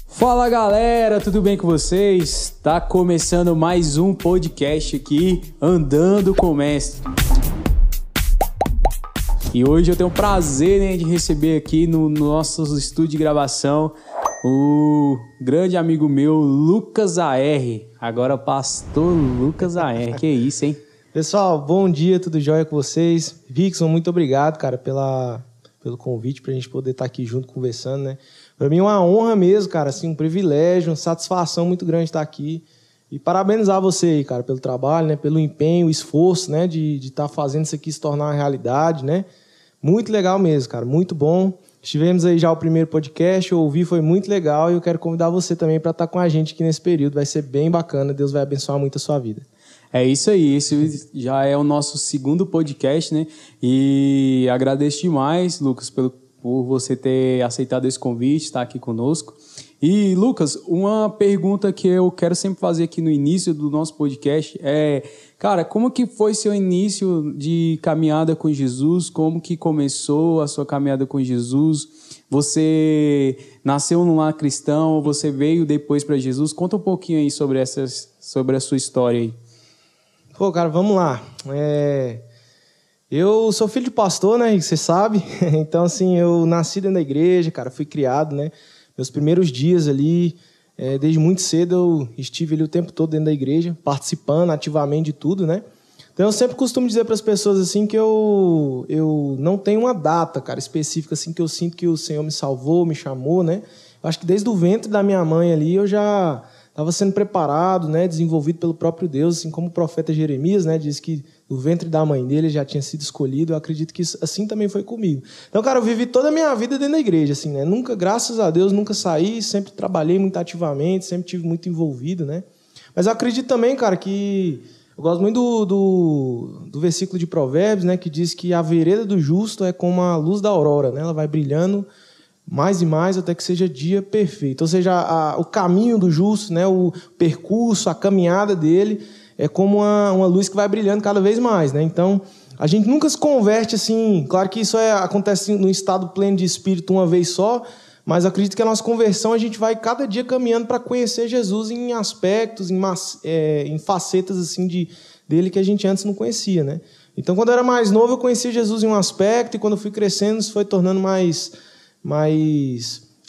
Fala galera, tudo bem com vocês? Tá começando mais um podcast aqui, Andando com o Mestre. E hoje eu tenho o prazer, de receber aqui no nosso estúdio de gravação o grande amigo meu, Lucas AR. Agora pastor Lucas AR, que isso, hein? Pessoal, bom dia, tudo jóia com vocês? Vixon, muito obrigado, cara, pelo convite pra gente poder estar aqui junto conversando, né? Pra mim é uma honra mesmo, cara, assim, um privilégio, uma satisfação muito grande estar aqui. E parabenizar você aí, cara, pelo trabalho, né? Pelo empenho, o esforço, né? De estar fazendo isso aqui se tornar uma realidade, né? Muito legal mesmo, cara, muito bom. Estivemos aí já o primeiro podcast, eu ouvi, foi muito legal. E eu quero convidar você também para estar com a gente aqui nesse período. Vai ser bem bacana, Deus vai abençoar muito a sua vida. É isso aí, esse já é o nosso segundo podcast, né? E agradeço demais, Lucas, por você ter aceitado esse convite, estar aqui conosco. E, Lucas, uma pergunta que eu quero sempre fazer aqui no início do nosso podcast é, cara, como que foi seu início de caminhada com Jesus? Como que começou a sua caminhada com Jesus? Você nasceu num lar cristão? Você veio depois para Jesus? Conta um pouquinho aí sobre a sua história aí. Pô, cara, vamos lá. Eu sou filho de pastor, né? Você sabe. Então, assim, eu nasci dentro da igreja, cara, fui criado, né? Meus primeiros dias ali, desde muito cedo, eu estive ali o tempo todo dentro da igreja, participando ativamente de tudo, né? Então, eu sempre costumo dizer para as pessoas, assim, que eu não tenho uma data, cara, específica, assim, que eu sinto que o Senhor me salvou, me chamou, né? Eu acho que desde o ventre da minha mãe ali, eu já estava sendo preparado, né, desenvolvido pelo próprio Deus, assim como o profeta Jeremias, né, diz que do ventre da mãe dele já tinha sido escolhido. Eu acredito que assim também foi comigo. Então, cara, eu vivi toda a minha vida dentro da igreja, assim, né? Nunca, graças a Deus, nunca saí, sempre trabalhei muito ativamente, sempre tive muito envolvido, né? Mas eu acredito também, cara, que eu gosto muito do versículo de Provérbios, né, que diz que a vereda do justo é como a luz da aurora, né? Ela vai brilhando mais e mais até que seja dia perfeito. Ou seja, o caminho do justo, né, o percurso, a caminhada dele é como uma luz que vai brilhando cada vez mais, né? Então, a gente nunca se converte assim. Claro que isso acontece no estado pleno de espírito uma vez só, mas acredito que a nossa conversão a gente vai cada dia caminhando para conhecer Jesus em aspectos, em facetas assim dele que a gente antes não conhecia, né? Então, quando eu era mais novo, eu conhecia Jesus em um aspecto, e quando eu fui crescendo, isso foi tornando mais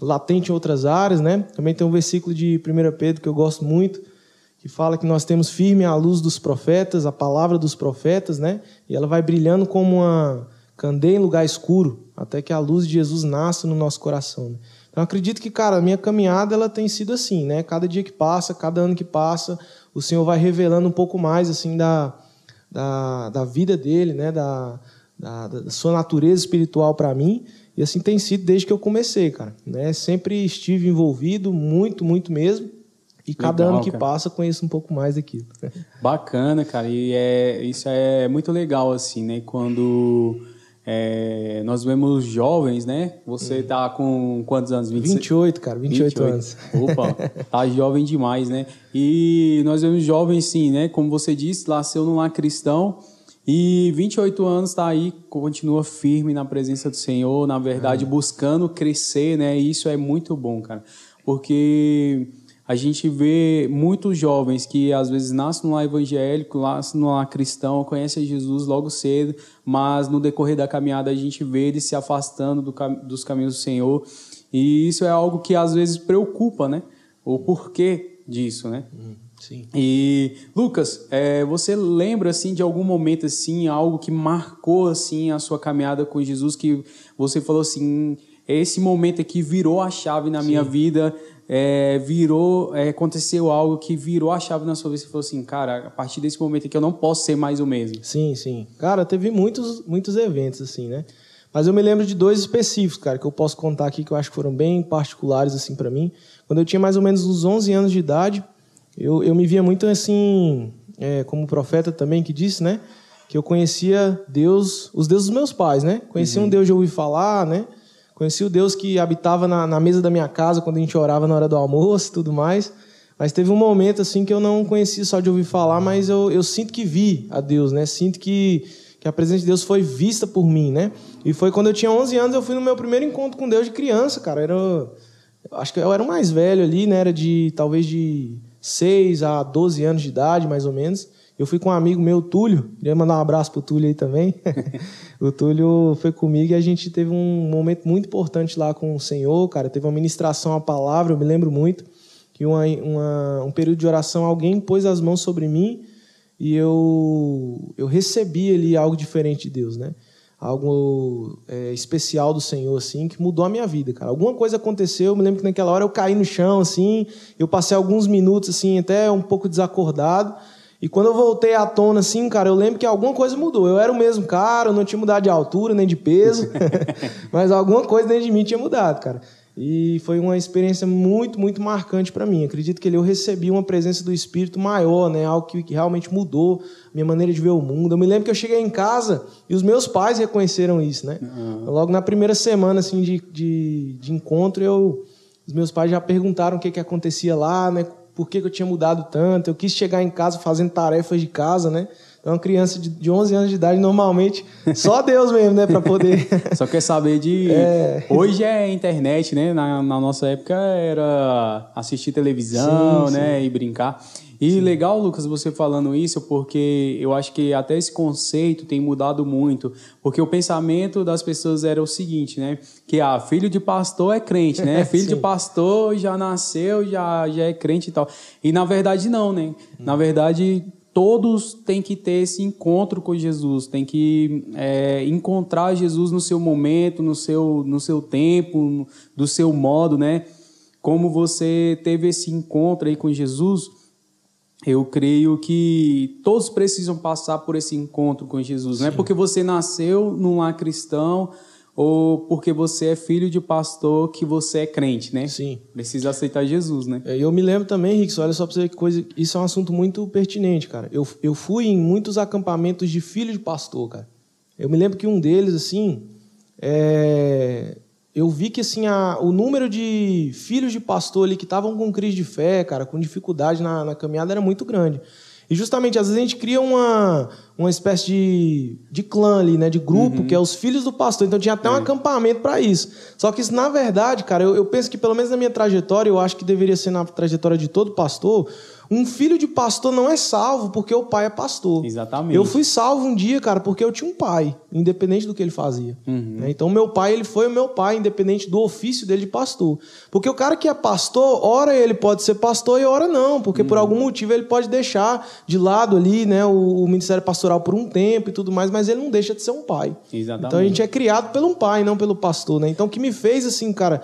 latente em outras áreas, né? Também tem um versículo de 1 Pedro que eu gosto muito, que fala que nós temos firme a luz dos profetas, a palavra dos profetas, né? E ela vai brilhando como uma candeia em lugar escuro, até que a luz de Jesus nasça no nosso coração, né? Então, eu acredito que, cara, a minha caminhada ela tem sido assim, né? Cada dia que passa, cada ano que passa, o Senhor vai revelando um pouco mais, assim, da vida dele, né? Da sua natureza espiritual para mim. E assim tem sido desde que eu comecei, cara, né? Sempre estive envolvido, muito, muito mesmo. E cada ano que passa, conheço um pouco mais daquilo. Bacana, cara. E isso é muito legal, assim, né? Quando nós vemos jovens, né? Você tá com quantos anos? 28, cara. 28 anos. Opa, tá jovem demais, né? E nós vemos jovens, sim, né? Como você disse, nasceu num lar cristão. E 28 anos está aí, continua firme na presença do Senhor, na verdade, buscando crescer, né? E isso é muito bom, cara. Porque a gente vê muitos jovens que às vezes nascem no lar evangélico, nascem no lar cristão, conhecem Jesus logo cedo, mas no decorrer da caminhada a gente vê eles se afastando dos caminhos do Senhor. E isso é algo que às vezes preocupa, né? O porquê disso, né? Sim. E, Lucas, você lembra, assim, de algum momento, assim, algo que marcou, assim, a sua caminhada com Jesus, que você falou assim, esse momento aqui virou a chave na minha vida, aconteceu algo que virou a chave na sua vida, você falou assim, cara, a partir desse momento aqui eu não posso ser mais o mesmo. Sim, sim. Cara, teve muitos eventos, assim, né? Mas eu me lembro de 2 específicos, cara, que eu posso contar aqui, que eu acho que foram bem particulares, assim, para mim. Quando eu tinha mais ou menos uns 11 anos de idade, eu me via muito assim, como o profeta também que disse, né? Que eu conhecia Deus, os deuses dos meus pais, né? Conhecia um Deus de ouvir falar, né? Conhecia o Deus que habitava na mesa da minha casa quando a gente orava na hora do almoço e tudo mais. Mas teve um momento assim que eu não conhecia só de ouvir falar, mas eu sinto que vi a Deus, né? Sinto que a presença de Deus foi vista por mim, né? E foi quando eu tinha 11 anos, eu fui no meu primeiro encontro com Deus de criança, cara. Acho que eu era o mais velho ali, né? Era talvez de 6 a 12 anos de idade, mais ou menos. Eu fui com um amigo meu, Túlio. Queria mandar um abraço pro Túlio aí também. O Túlio foi comigo e a gente teve um momento muito importante lá com o Senhor, cara. Teve uma ministração, a palavra, eu me lembro muito. Que um período de oração, alguém pôs as mãos sobre mim e eu recebi ali algo diferente de Deus, né? Algo especial do Senhor, assim, que mudou a minha vida, cara. Alguma coisa aconteceu, eu me lembro que naquela hora eu caí no chão, assim, eu passei alguns minutos, assim, até um pouco desacordado, e quando eu voltei à tona, assim, cara, eu lembro que alguma coisa mudou. Eu era o mesmo cara, eu não tinha mudado de altura, nem de peso, mas alguma coisa dentro de mim tinha mudado, cara. E foi uma experiência muito, muito marcante para mim. Acredito que eu recebi uma presença do Espírito maior, né? Algo que realmente mudou a minha maneira de ver o mundo. Eu me lembro que eu cheguei em casa e os meus pais reconheceram isso, né? Logo na primeira semana assim, de encontro, os meus pais já perguntaram o que acontecia lá, né? Por que eu tinha mudado tanto. Eu quis chegar em casa fazendo tarefas de casa, né? Então, uma criança de 11 anos de idade, normalmente, só Deus mesmo, né, para poder... Só quer saber de... Hoje é internet, né? Na nossa época era assistir televisão, sim, né? Sim. E brincar. E sim. Legal, Lucas, você falando isso, porque eu acho que até esse conceito tem mudado muito. Porque o pensamento das pessoas era o seguinte, né? Que, filho de pastor é crente, né? Filho de pastor já nasceu, já é crente e tal. E, na verdade, não, né? Na verdade... Todos têm que ter esse encontro com Jesus, tem que encontrar Jesus no seu momento, no seu tempo, do seu modo, né? Como você teve esse encontro aí com Jesus, eu creio que todos precisam passar por esse encontro com Jesus. Sim. Não é porque você nasceu num lar cristão ou porque você é filho de pastor que você é crente, né? Sim. Precisa aceitar Jesus, né? Eu me lembro também, Rickson, olha só pra você ver que coisa... Isso é um assunto muito pertinente, cara. Eu fui em muitos acampamentos de filho de pastor, cara. Eu me lembro que um deles, assim... Eu vi que, assim, o número de filhos de pastor ali que estavam com crise de fé, cara, com dificuldade na caminhada era muito grande. E justamente, às vezes a gente cria uma espécie de clã ali, né? De grupo, que é os filhos do pastor. Então tinha até um acampamento para isso. Só que isso, na verdade, cara, eu penso que pelo menos na minha trajetória, eu acho que deveria ser na trajetória de todo pastor, um filho de pastor não é salvo porque o pai é pastor. Exatamente. Eu fui salvo um dia, cara, porque eu tinha um pai, independente do que ele fazia. Então, meu pai, ele foi o meu pai, independente do ofício dele de pastor. Porque o cara que é pastor, ora ele pode ser pastor e ora não, porque por algum motivo ele pode deixar de lado ali, né, o ministério pastoral por um tempo e tudo mais, mas ele não deixa de ser um pai. Exatamente. Então, a gente é criado pelo pai, não pelo pastor, né? Então, o que me fez, assim, cara...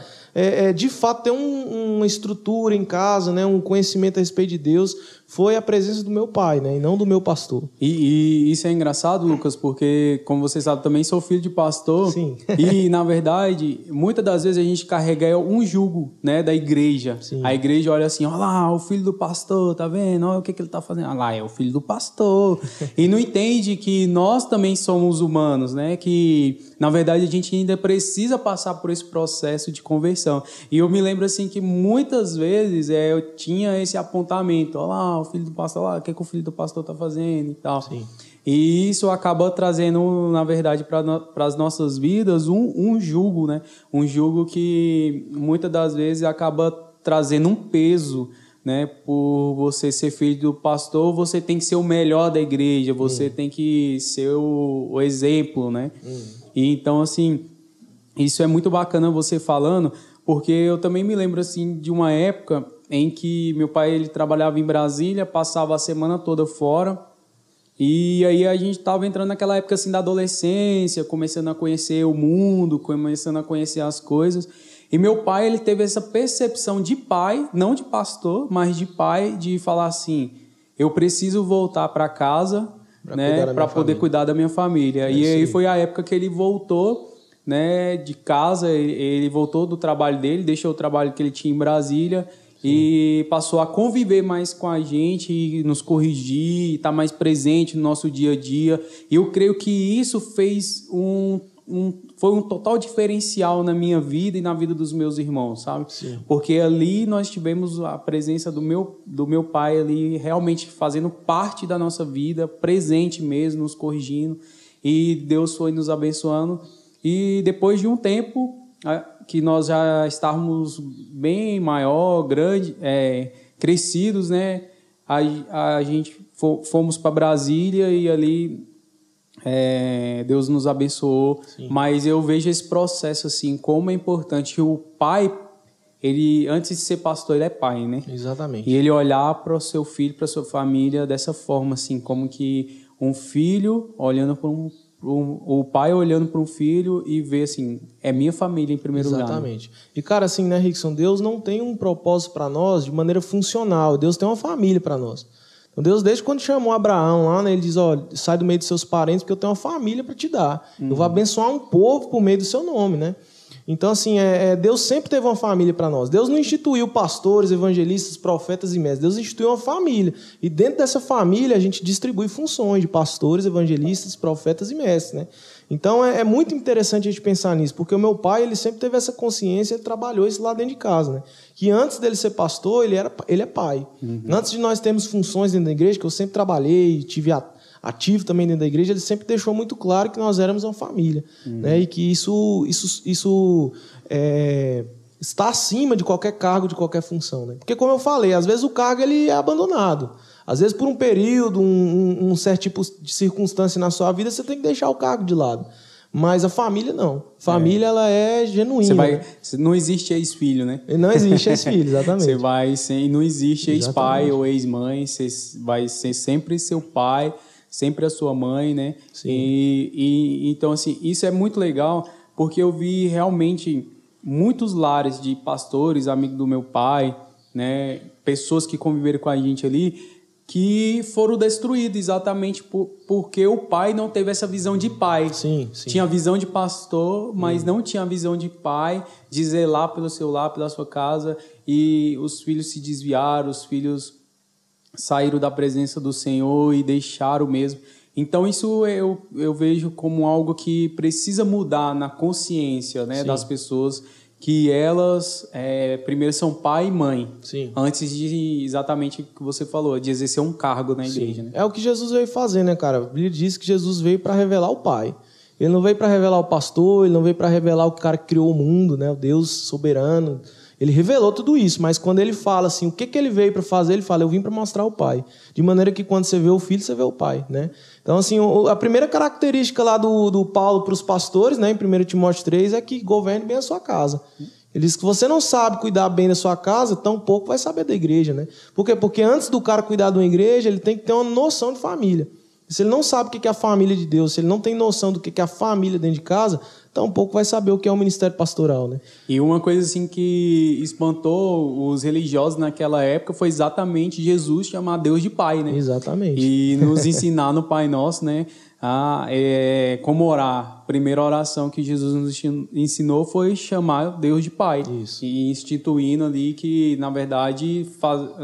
de fato ter uma estrutura em casa, né, um conhecimento a respeito de Deus, foi a presença do meu pai, né, e não do meu pastor. E isso é engraçado, Lucas, porque, como você sabe, também sou filho de pastor. Sim. E, na verdade, muitas das vezes a gente carrega um jugo, né, da igreja. Sim. A igreja olha assim, olha lá, o filho do pastor, tá vendo? Olha o que ele tá fazendo. Olha lá, é o filho do pastor. E não entende que nós também somos humanos, né, que, na verdade, a gente ainda precisa passar por esse processo de conversão. E eu me lembro, assim, que muitas vezes eu tinha esse apontamento, olha lá, o filho do pastor, lá, o que o filho do pastor está fazendo e tal. Sim. E isso acaba trazendo, na verdade, para as nossas vidas um jugo, né? Um jugo que muitas das vezes acaba trazendo um peso, né? Por você ser filho do pastor, você tem que ser o melhor da igreja, você tem que ser o exemplo, né? E então, assim, isso é muito bacana você falando, porque eu também me lembro, assim, de uma época em que meu pai ele trabalhava em Brasília, passava a semana toda fora, e aí a gente estava entrando naquela época assim da adolescência, começando a conhecer o mundo, começando a conhecer as coisas. E meu pai ele teve essa percepção de pai, não de pastor, mas de pai, de falar assim, eu preciso voltar para casa, né, para poder cuidar da minha família. E aí foi a época que ele voltou, né, de casa, ele voltou do trabalho dele, deixou o trabalho que ele tinha em Brasília. E passou a conviver mais com a gente, nos corrigir, estar mais presente no nosso dia a dia. E eu creio que isso fez foi um total diferencial na minha vida e na vida dos meus irmãos, sabe? Sim. Porque ali nós tivemos a presença do meu pai ali realmente fazendo parte da nossa vida, presente mesmo, nos corrigindo. E Deus foi nos abençoando. E depois de um tempo, que nós já estávamos bem maior, grande, crescidos, né? A gente fomos para Brasília e ali Deus nos abençoou. Sim. Mas eu vejo esse processo assim, como é importante o pai, ele antes de ser pastor, ele é pai, né? Exatamente. E ele olhar para o seu filho, para a sua família dessa forma, assim, como que um filho olhando para o pai olhando para um filho e ver assim, é minha família em primeiro lugar. Exatamente. E, cara, assim, né, Rickson, Deus não tem um propósito para nós de maneira funcional. Deus tem uma família para nós. Então, Deus, desde quando chamou Abraão lá, né, ele diz, sai do meio dos seus parentes, porque eu tenho uma família para te dar. Eu vou abençoar um povo por meio do seu nome, né? Então, assim, Deus sempre teve uma família para nós. Deus não instituiu pastores, evangelistas, profetas e mestres. Deus instituiu uma família. E dentro dessa família, a gente distribui funções de pastores, evangelistas, profetas e mestres, né? Então, é muito interessante a gente pensar nisso, porque o meu pai, ele sempre teve essa consciência, ele trabalhou isso lá dentro de casa, né? Que antes dele ser pastor, ele é pai. Uhum. Antes de nós termos funções dentro da igreja, que eu sempre trabalhei, tive ativo também dentro da igreja, ele sempre deixou muito claro que nós éramos uma família, né? E que isso está acima de qualquer cargo, de qualquer função, né? Porque, como eu falei, às vezes o cargo ele é abandonado. Às vezes, por um período, um certo tipo de circunstância na sua vida, você tem que deixar o cargo de lado. Mas a família não. Família, ela é genuína. Né? Não existe ex-filho, né? Não existe ex-filho, exatamente. Você vai sem, não existe ex-pai ou ex-mãe. Você vai ser sempre seu pai, sempre a sua mãe, né? Sim. Então, assim, isso é muito legal, porque eu vi realmente muitos lares de pastores, amigos do meu pai, né? Pessoas que conviveram com a gente ali, que foram destruídos exatamente porque o pai não teve essa visão de pai. Sim. Tinha a visão de pastor, mas não tinha a visão de pai, de zelar pelo seu lar, pela sua casa, e os filhos se desviaram, os filhos saíram da presença do Senhor e deixaram mesmo. Então, isso eu vejo como algo que precisa mudar na consciência, né, das pessoas, que elas primeiro são pai e mãe. Sim. Antes de exatamente o que você falou, de exercer um cargo na igreja. Né? É o que Jesus veio fazer, né, cara? A Bíblia diz que Jesus veio para revelar o Pai. Ele não veio para revelar o pastor, ele não veio para revelar o cara que criou o mundo, né, o Deus soberano. Ele revelou tudo isso, mas quando ele fala assim, o que ele veio para fazer, ele fala, eu vim para mostrar o Pai. De maneira que quando você vê o filho, você vê o Pai, né? Então, assim, a primeira característica lá do Paulo para os pastores, né, em 1 Timóteo 3, é que governe bem a sua casa. Ele diz que você não sabe cuidar bem da sua casa, tampouco vai saber da igreja, né? Por quê? Porque antes do cara cuidar de uma igreja, ele tem que ter uma noção de família. Se ele não sabe o que é a família de Deus, se ele não tem noção do que é a família dentro de casa, tampouco vai saber o que é o ministério pastoral, né? E uma coisa assim que espantou os religiosos naquela época foi exatamente Jesus chamar Deus de Pai, né? Exatamente. E nos ensinar no Pai Nosso, né? Como orar. A primeira oração que Jesus nos ensinou foi chamar Deus de Pai. Isso. E instituindo ali que, na verdade,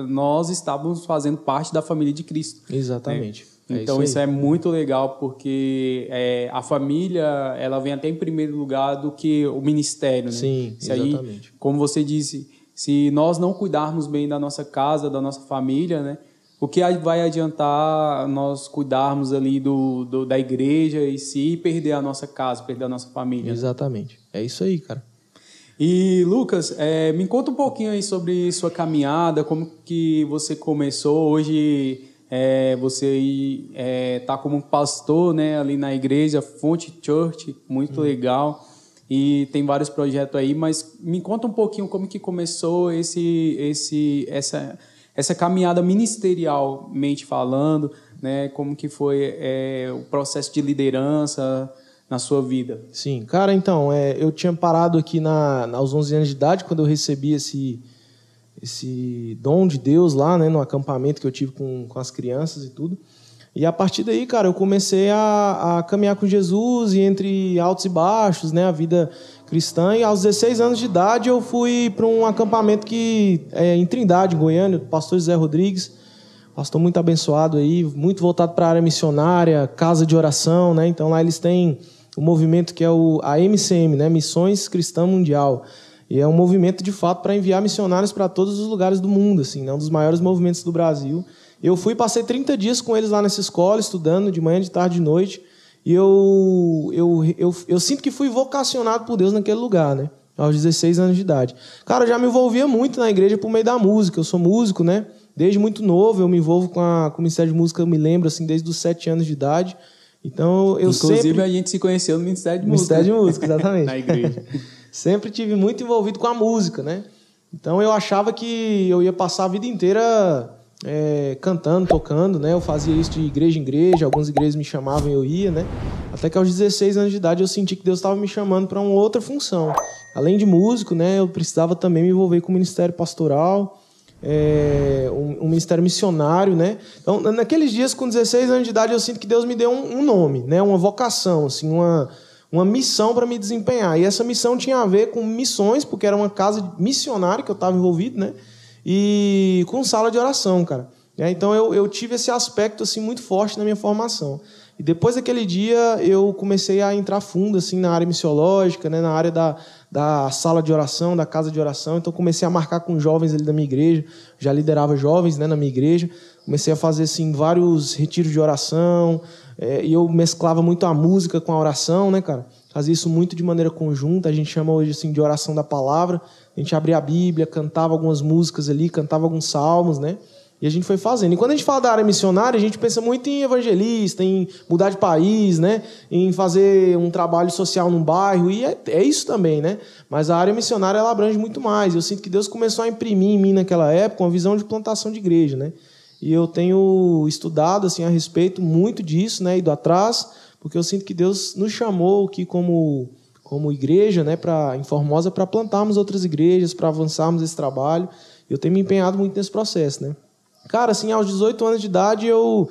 nós estávamos fazendo parte da família de Cristo. Exatamente. Né? Então, isso é muito legal, porque a família, ela vem até em primeiro lugar do que o ministério, né? Sim, exatamente. Aí, como você disse, se nós não cuidarmos bem da nossa casa, da nossa família, né? O que vai adiantar nós cuidarmos ali da igreja e se perder a nossa casa, perder a nossa família? Exatamente. É isso aí, cara. E, Lucas, me conta um pouquinho aí sobre sua caminhada, como que você começou. Hoje você está como pastor, né, ali na igreja Fonte Church, muito legal. E tem vários projetos aí, mas me conta um pouquinho como que começou essa caminhada ministerialmente falando, né? Como que foi o processo de liderança na sua vida? Sim, cara, então, eu tinha parado aqui aos 11 anos de idade, quando eu recebi esse dom de Deus lá, né, no acampamento que eu tive com as crianças e tudo. E a partir daí, cara, eu comecei a caminhar com Jesus e entre altos e baixos, né, a vida cristã. E aos 16 anos de idade eu fui para um acampamento em Trindade, em Goiânia, do pastor José Rodrigues, pastor muito abençoado aí, muito voltado para a área missionária, casa de oração, né? Então lá eles têm o movimento que é a MCM, né, Missões Cristã Mundial. E é um movimento de fato para enviar missionários para todos os lugares do mundo, assim, né? Um dos maiores movimentos do Brasil. Eu passei 30 dias com eles lá nessa escola, estudando de manhã, de tarde, de noite. E eu sinto que fui vocacionado por Deus naquele lugar, né? aos 16 anos de idade. Cara, eu já me envolvia muito na igreja por meio da música. Eu sou músico, né? Desde muito novo eu me envolvo com o Ministério de Música, eu me lembro, assim, desde os 7 anos de idade. Então, Inclusive, a gente se conheceu no Ministério de Música. Ministério de Música, exatamente. Na igreja. Sempre tive muito envolvido com a música, né? Então, eu achava que eu ia passar a vida inteira cantando, tocando, né? Eu fazia isso de igreja em igreja, algumas igrejas me chamavam e eu ia, né? Até que aos 16 anos de idade eu senti que Deus estava me chamando para uma outra função. Além de músico, né? Eu precisava também me envolver com o ministério pastoral, um ministério missionário, né? Então, naqueles dias, com 16 anos de idade, eu sinto que Deus me deu um nome, né? Uma vocação, assim, uma missão para me desempenhar. E essa missão tinha a ver com missões, porque era uma casa missionária que eu estava envolvido, né? E com sala de oração, cara. Então, eu tive esse aspecto assim, muito forte na minha formação. E depois daquele dia, eu comecei a entrar fundo assim, na área missiológica, né? Na área da sala de oração, da casa de oração. Então, comecei a marcar com jovens ali da minha igreja. Já liderava jovens, né, na minha igreja. Comecei a fazer assim, vários retiros de oração. E eu mesclava muito a música com a oração, né, cara? Fazia isso muito de maneira conjunta. A gente chama hoje assim, de oração da palavra. A gente abria a Bíblia, cantava algumas músicas ali, cantava alguns salmos, né? E a gente foi fazendo. E quando a gente fala da área missionária, a gente pensa muito em evangelista, em mudar de país, né? Em fazer um trabalho social num bairro. E é isso também, né? Mas a área missionária, ela abrange muito mais. Eu sinto que Deus começou a imprimir em mim naquela época uma visão de plantação de igreja, né? E eu tenho estudado assim, a respeito muito disso, né? Ido atrás, porque eu sinto que Deus nos chamou aqui como igreja, né? Em Formosa, para plantarmos outras igrejas, para avançarmos esse trabalho. Eu tenho me empenhado muito nesse processo, né? Cara, assim, aos 18 anos de idade, eu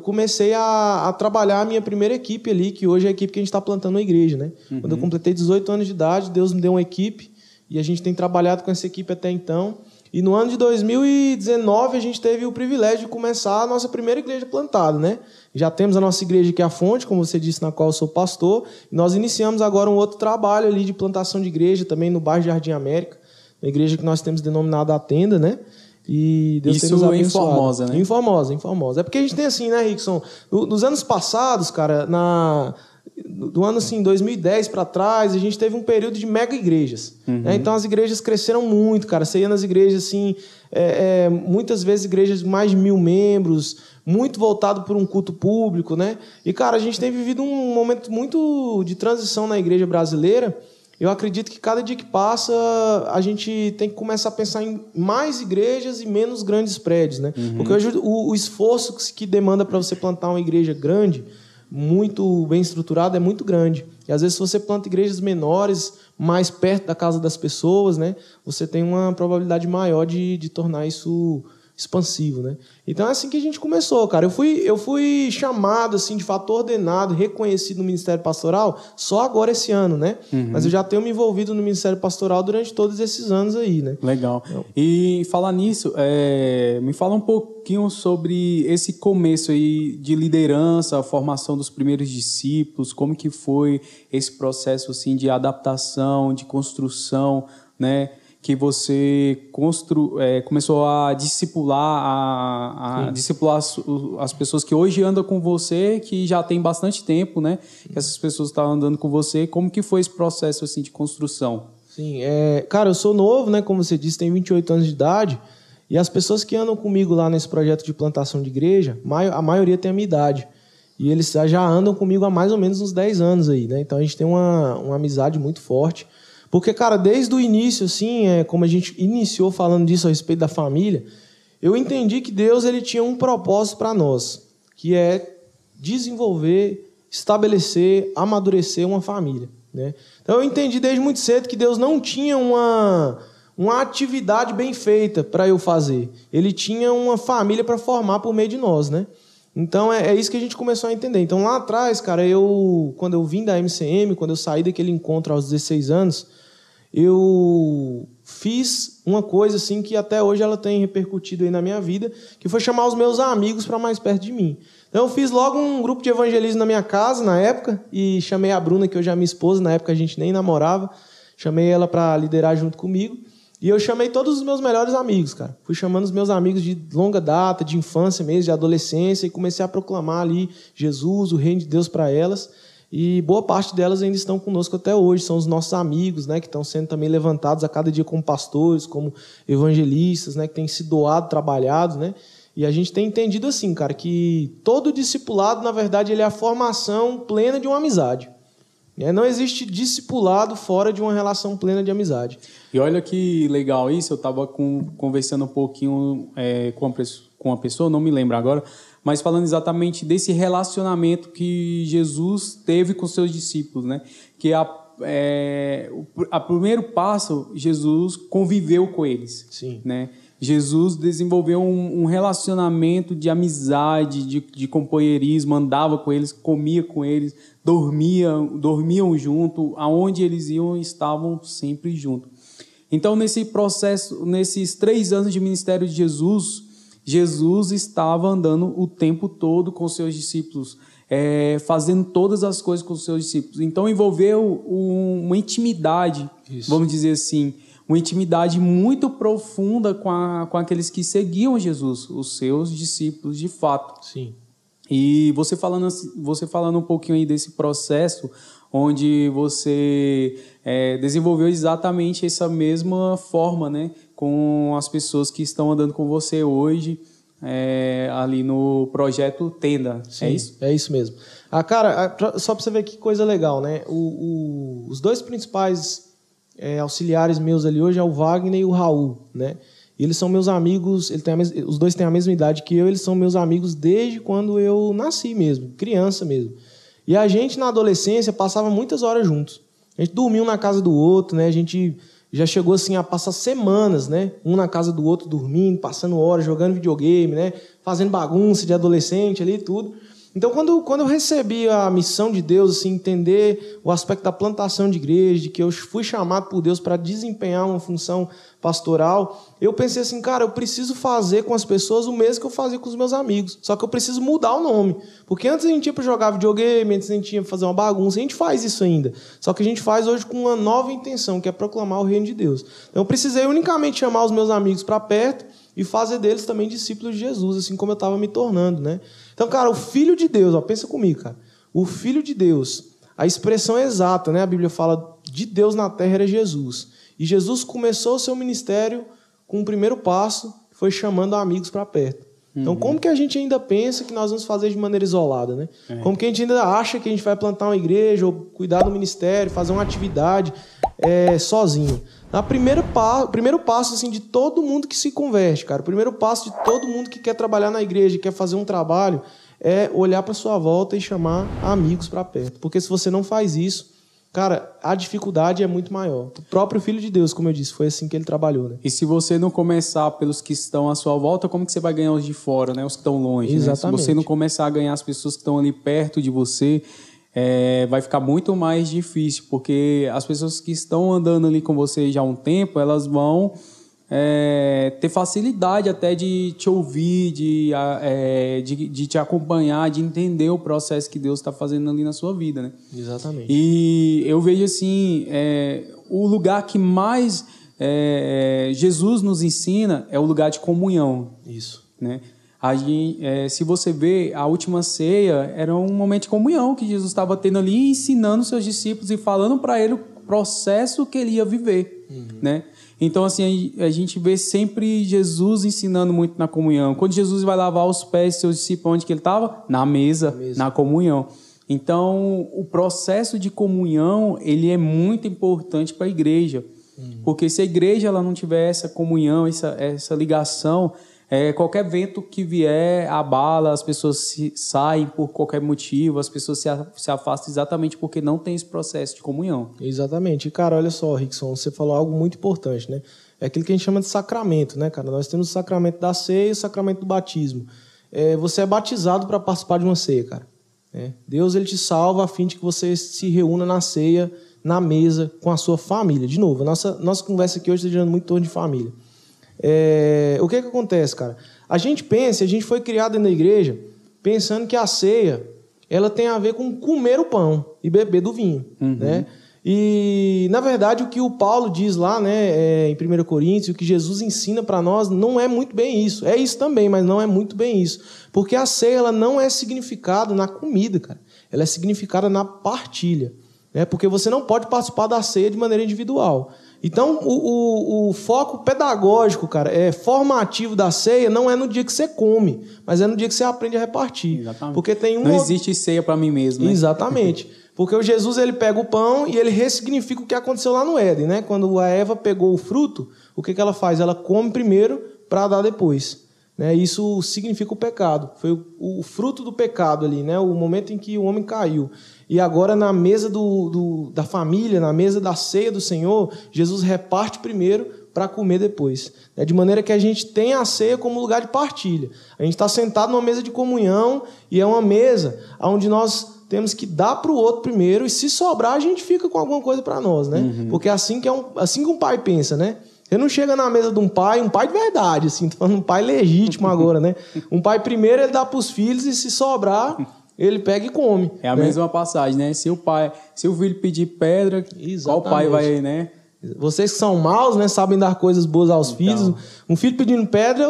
comecei a trabalhar a minha primeira equipe ali, que hoje é a equipe que a gente está plantando na igreja, né? Uhum. Quando eu completei 18 anos de idade, Deus me deu uma equipe, e a gente tem trabalhado com essa equipe até então. E no ano de 2019, a gente teve o privilégio de começar a nossa primeira igreja plantada, né? Já temos a nossa igreja aqui, a Fonte, como você disse, na qual eu sou pastor. E nós iniciamos agora um outro trabalho ali de plantação de igreja, também no bairro Jardim América, uma igreja que nós temos denominado a Tenda, né? E Deus tem nos abençoado. Isso em Formosa, né? Em Formosa. É porque a gente tem assim, né, Rickson? Nos anos passados, cara, do ano assim, 2010 para trás, a gente teve um período de mega igrejas. Uhum. Né? Então as igrejas cresceram muito, cara. Você ia nas igrejas, assim, muitas vezes igrejas de mais de 1.000 membros, muito voltado por um culto público, né? E, cara, a gente tem vivido um momento muito de transição na igreja brasileira. Eu acredito que cada dia que passa, a gente tem que começar a pensar em mais igrejas e menos grandes prédios, né? Uhum. Porque hoje o esforço que demanda para você plantar uma igreja grande, muito bem estruturada, é muito grande. E às vezes, se você planta igrejas menores, mais perto da casa das pessoas, né, você tem uma probabilidade maior de tornar isso expansivo, né? Então é assim que a gente começou, cara. Eu fui chamado, assim, de fato ordenado, reconhecido no Ministério Pastoral só agora esse ano, né? Uhum. Mas eu já tenho me envolvido no Ministério Pastoral durante todos esses anos aí, né? Legal. E falar nisso, me fala um pouquinho sobre esse começo aí de liderança, a formação dos primeiros discípulos, como que foi esse processo, assim, de adaptação, de construção, né? Que você começou a discipular, discipular as pessoas que hoje andam com você, que já tem bastante tempo, né? Que essas pessoas estavam andando com você. Como que foi esse processo assim, de construção? Sim, cara, eu sou novo, né? Como você disse, tenho 28 anos de idade. E as pessoas que andam comigo lá nesse projeto de plantação de igreja, a maioria tem a minha idade. E eles já andam comigo há mais ou menos uns 10 anos aí, né? Então a gente tem uma amizade muito forte. Porque, cara, desde o início, assim, como a gente iniciou falando disso a respeito da família, eu entendi que Deus ele tinha um propósito para nós, que é desenvolver, estabelecer, amadurecer uma família, né? Então eu entendi desde muito cedo que Deus não tinha uma atividade bem feita para eu fazer. Ele tinha uma família para formar por meio de nós, né? Então é isso que a gente começou a entender. Então lá atrás, cara, quando eu vim da MCM, quando eu saí daquele encontro aos 16 anos, eu fiz uma coisa assim que até hoje ela tem repercutido aí na minha vida, que foi chamar os meus amigos para mais perto de mim. Então eu fiz logo um grupo de evangelismo na minha casa, na época, e chamei a Bruna, que hoje é a minha esposa, na época a gente nem namorava, chamei ela para liderar junto comigo, e eu chamei todos os meus melhores amigos, cara. Fui chamando os meus amigos de longa data, de infância mesmo, de adolescência, e comecei a proclamar ali Jesus, o reino de Deus para elas. E boa parte delas ainda estão conosco até hoje, são os nossos amigos, né, que estão sendo também levantados a cada dia como pastores, como evangelistas, né, que têm se doado, trabalhado, né? E a gente tem entendido assim, cara, que todo discipulado, na verdade, ele é a formação plena de uma amizade. Não existe discipulado fora de uma relação plena de amizade. E olha que legal isso, eu estava conversando um pouquinho com uma pessoa, não me lembro agora, mas falando exatamente desse relacionamento que Jesus teve com seus discípulos, né? Que a primeiro passo, Jesus conviveu com eles. Sim. Né? Jesus desenvolveu um relacionamento de amizade, de companheirismo, andava com eles, comia com eles, dormiam junto, aonde eles iam, estavam sempre juntos. Então, nesse processo, nesses 3 anos de ministério de Jesus estava andando o tempo todo com seus discípulos, fazendo todas as coisas com os seus discípulos. Então, envolveu uma intimidade, vamos dizer assim, uma intimidade muito profunda com aqueles que seguiam Jesus, os seus discípulos de fato. Sim. E você falando um pouquinho aí desse processo, onde você desenvolveu exatamente essa mesma forma, né, com as pessoas que estão andando com você hoje, ali no projeto Tenda. Sim, é isso? É isso mesmo. Cara, só para você ver que coisa legal, né? Os 2 principais auxiliares meus ali hoje é o Wagner e o Raul, né? E eles são meus amigos, os 2 têm a mesma idade que eu, eles são meus amigos desde quando eu nasci mesmo, criança mesmo. E a gente, na adolescência, passava muitas horas juntos. A gente dormia um na casa do outro, né? A gente já chegou assim a passar semanas, né? Um na casa do outro, dormindo, passando horas, jogando videogame, né? Fazendo bagunça de adolescente ali e tudo. Então, quando eu recebi a missão de Deus, assim, entender o aspecto da plantação de igreja, de que eu fui chamado por Deus para desempenhar uma função pastoral, eu pensei assim, cara, eu preciso fazer com as pessoas o mesmo que eu fazia com os meus amigos, só que eu preciso mudar o nome. Porque antes a gente ia para jogar videogame, antes a gente ia fazer uma bagunça, a gente faz isso ainda. Só que a gente faz hoje com uma nova intenção, que é proclamar o reino de Deus. Então, eu precisei unicamente chamar os meus amigos para perto e fazer deles também discípulos de Jesus, assim como eu estava me tornando, né? Então, cara, o Filho de Deus, pensa comigo, cara. O Filho de Deus, a expressão exata, né? A Bíblia fala de Deus na terra era Jesus. E Jesus começou o seu ministério com o primeiro passo, que foi chamando amigos para perto. Então, como que a gente ainda pensa que nós vamos fazer de maneira isolada, né? Como que a gente ainda acha que a gente vai plantar uma igreja ou cuidar do ministério, fazer uma atividade sozinho? O primeiro passo assim, de todo mundo que se converte, cara. O primeiro passo de todo mundo que quer trabalhar na igreja, quer fazer um trabalho, é olhar para sua volta e chamar amigos para perto. Porque se você não faz isso, cara, a dificuldade é muito maior. O próprio Filho de Deus, como eu disse, foi assim que ele trabalhou, né? E se você não começar pelos que estão à sua volta, como que você vai ganhar os de fora, né? Os que estão longe, Exatamente. Né? Se você não começar a ganhar as pessoas que estão ali perto de você, vai ficar muito mais difícil, porque as pessoas que estão andando ali com você já há um tempo, elas vão ter facilidade até de te ouvir, de te acompanhar, de entender o processo que Deus está fazendo ali na sua vida, né? Exatamente. E eu vejo assim, o lugar que mais Jesus nos ensina é o lugar de comunhão. Isso. Né? Se você vê, a última ceia era um momento de comunhão que Jesus estava tendo ali, ensinando os seus discípulos e falando para ele o processo que ele ia viver, né? Então, assim, a gente vê sempre Jesus ensinando muito na comunhão. Quando Jesus vai lavar os pés dos seus discípulos, onde que ele estava? Na mesa, na comunhão. Então, o processo de comunhão, ele é muito importante para a igreja. Porque se a igreja ela não tiver essa comunhão, essa ligação, qualquer vento que vier abala, as pessoas saem por qualquer motivo, as pessoas se afastam exatamente porque não tem esse processo de comunhão. Exatamente. E, cara, olha só, Rickson, você falou algo muito importante, né? É aquilo que a gente chama de sacramento, né, cara? Nós temos o sacramento da ceia e o sacramento do batismo. Você é batizado para participar de uma ceia, cara. Deus ele te salva a fim de que você se reúna na ceia, na mesa, com a sua família. De novo, a nossa conversa aqui hoje está girando muito em torno de família. O que acontece, cara? A gente foi criado dentro da igreja pensando que a ceia ela tem a ver com comer o pão e beber do vinho, né? E, na verdade, o que o Paulo diz lá, né, em 1 Coríntios, o que Jesus ensina para nós, não é muito bem isso. É isso também, mas não é muito bem isso. Porque a ceia ela não é significada na comida, cara. ela é significada na partilha, né? Porque você não pode participar da ceia de maneira individual. Então, o foco pedagógico, cara, formativo da ceia não é no dia que você come, mas é no dia que você aprende a repartir. Exatamente. Porque tem não existe ceia para mim mesmo, né? Exatamente. Porque o Jesus, ele pega o pão e ele ressignifica o que aconteceu lá no Éden, né? Quando a Eva pegou o fruto, o que ela faz? Ela come primeiro para dar depois. Né? Isso significa o pecado. Foi o fruto do pecado ali, né? O momento em que o homem caiu. E agora, na mesa da família, na mesa da ceia do Senhor, Jesus reparte primeiro para comer depois. De maneira que a gente tem a ceia como lugar de partilha. A gente está sentado numa mesa de comunhão e é uma mesa onde nós temos que dar para o outro primeiro e, se sobrar, a gente fica com alguma coisa para nós, né? Porque é assim que um pai pensa, né? Você não chega na mesa de um pai de verdade, assim, tô falando um pai legítimo agora, né? Um pai primeiro ele dá para os filhos e, se sobrar, ele pega e come. É a mesma passagem, né? Se o filho pedir pedra, qual pai vai, né? Vocês que são maus, né, sabem dar coisas boas aos filhos. Um filho pedindo pedra,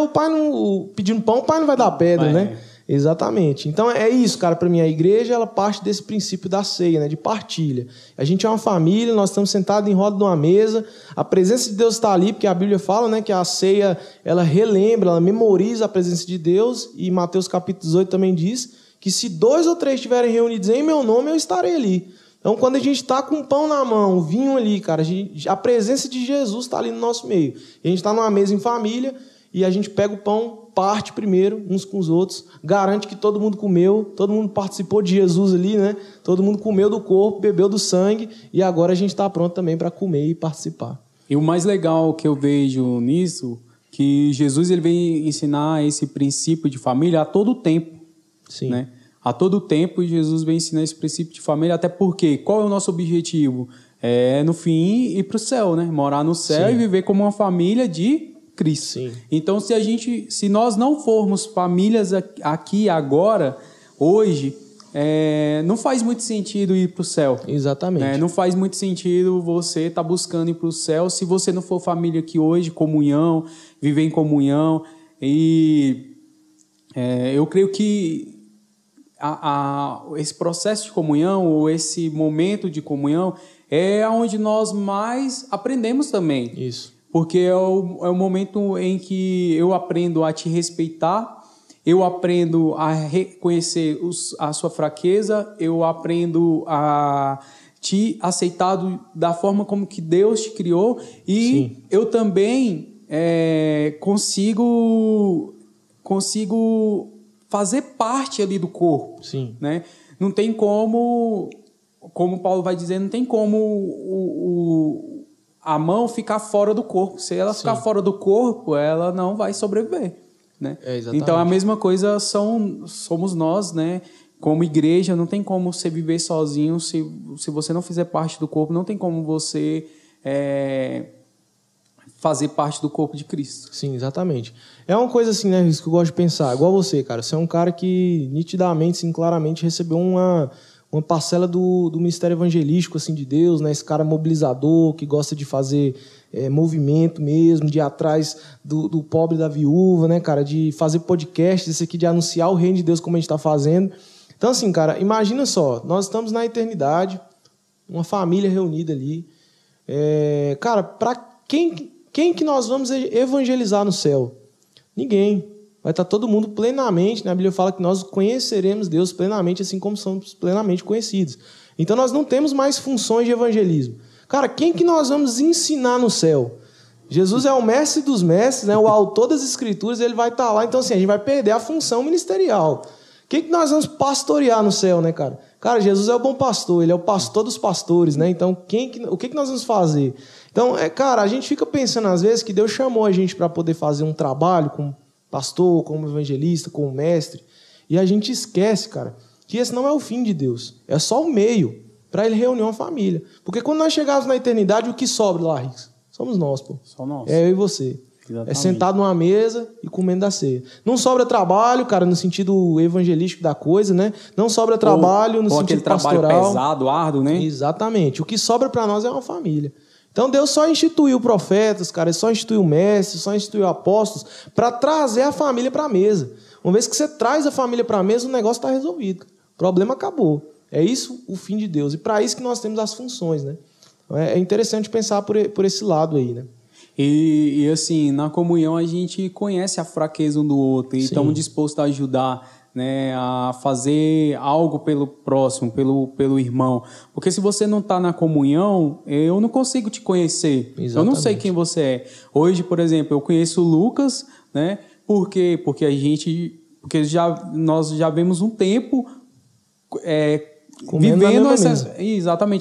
pedindo pão, o pai não vai dar pedra, né? Exatamente. Então é isso, cara, para mim. A igreja, ela parte desse princípio da ceia, né, de partilha. A gente é uma família, nós estamos sentados em roda de uma mesa, a presença de Deus está ali, porque a Bíblia fala, né, que a ceia, ela relembra, ela memoriza a presença de Deus, e Mateus capítulo 18 também diz que se 2 ou 3 estiverem reunidos em meu nome, eu estarei ali. Então, quando a gente está com o pão na mão, o vinho ali, cara, a presença de Jesus está ali no nosso meio. E a gente está numa mesa em família e a gente pega o pão, parte primeiro, uns com os outros, garante que todo mundo comeu, todo mundo participou de Jesus ali, né? Todo mundo comeu do corpo, bebeu do sangue, e agora a gente está pronto também para comer e participar. E o mais legal que eu vejo nisso, que Jesus ele vem ensinar esse princípio de família a todo tempo. Sim. Né? A todo tempo Jesus vem ensinar esse princípio de família, até porque qual é o nosso objetivo? É, no fim, ir para o céu, né? Morar no céu. Sim. E viver como uma família de Cristo. Sim. Então, se nós não formos famílias aqui agora, hoje, não faz muito sentido ir para o céu. Exatamente. Não faz muito sentido você estar buscando ir para o céu se você não for família aqui hoje, comunhão, viver em comunhão. E eu creio que esse processo de comunhão, ou esse momento de comunhão, é onde nós mais aprendemos também. Isso. Porque é o momento em que eu aprendo a te respeitar, eu aprendo a reconhecer a sua fraqueza, eu aprendo a te aceitar da forma como que Deus te criou, e Sim. eu também consigo fazer parte ali do corpo. Sim. Né? Não tem como Paulo vai dizer, não tem como a mão ficar fora do corpo. Se ela ficar fora do corpo, ela não vai sobreviver. Né? Então, a mesma coisa somos nós, né? Como igreja. Não tem como você viver sozinho se você não fizer parte do corpo. Não tem como você fazer parte do corpo de Cristo. Sim, exatamente. É uma coisa assim, né, que eu gosto de pensar. Igual você, cara. Você é um cara que nitidamente, sim, claramente recebeu uma parcela do ministério evangelístico assim, de Deus, né? Esse cara mobilizador, que gosta de fazer movimento mesmo, de ir atrás do pobre, da viúva, né, cara? De fazer podcast, esse aqui de anunciar o reino de Deus como a gente está fazendo. Então, assim, cara, imagina só, nós estamos na eternidade, uma família reunida ali. Cara, para quem que nós vamos evangelizar no céu? Ninguém. Vai estar todo mundo plenamente, né? A Bíblia fala que nós conheceremos Deus plenamente, assim como somos plenamente conhecidos. Então, nós não temos mais funções de evangelismo. Cara, quem que nós vamos ensinar no céu? Jesus é o mestre dos mestres, né? O autor das Escrituras, ele vai estar lá. Então, assim, a gente vai perder a função ministerial. Quem que nós vamos pastorear no céu, né, cara? Cara, Jesus é o bom pastor, ele é o pastor dos pastores, né? Então, o que nós vamos fazer? Então, cara, a gente fica pensando, às vezes, que Deus chamou a gente para poder fazer um trabalho como pastor, como evangelista, como mestre, e a gente esquece, cara, que esse não é o fim de Deus, é só o meio para ele reunir uma família. Porque quando nós chegarmos na eternidade, o que sobra lá, Rix? Somos nós, pô. Só nós. É eu e você. Exatamente. É sentado numa mesa e comendo da ceia. Não sobra trabalho, cara, no sentido evangelístico da coisa, né? Não sobra trabalho no sentido pastoral. Trabalho pesado, árduo, né? Exatamente. O que sobra para nós é uma família. Então, Deus só instituiu profetas, cara, só instituiu mestres, só instituiu apóstolos para trazer a família para a mesa. Uma vez que você traz a família para a mesa, o negócio está resolvido. O problema acabou. É isso o fim de Deus. E para isso que nós temos as funções, né? É interessante pensar por esse lado aí, né? E assim, na comunhão a gente conhece a fraqueza um do outro e estamos dispostos a ajudar, né, a fazer algo pelo próximo, pelo irmão. Porque se você não está na comunhão, eu não consigo te conhecer. Exatamente. Eu não sei quem você é. Hoje, por exemplo, eu conheço o Lucas, né? Por quê? Porque nós já vemos um tempo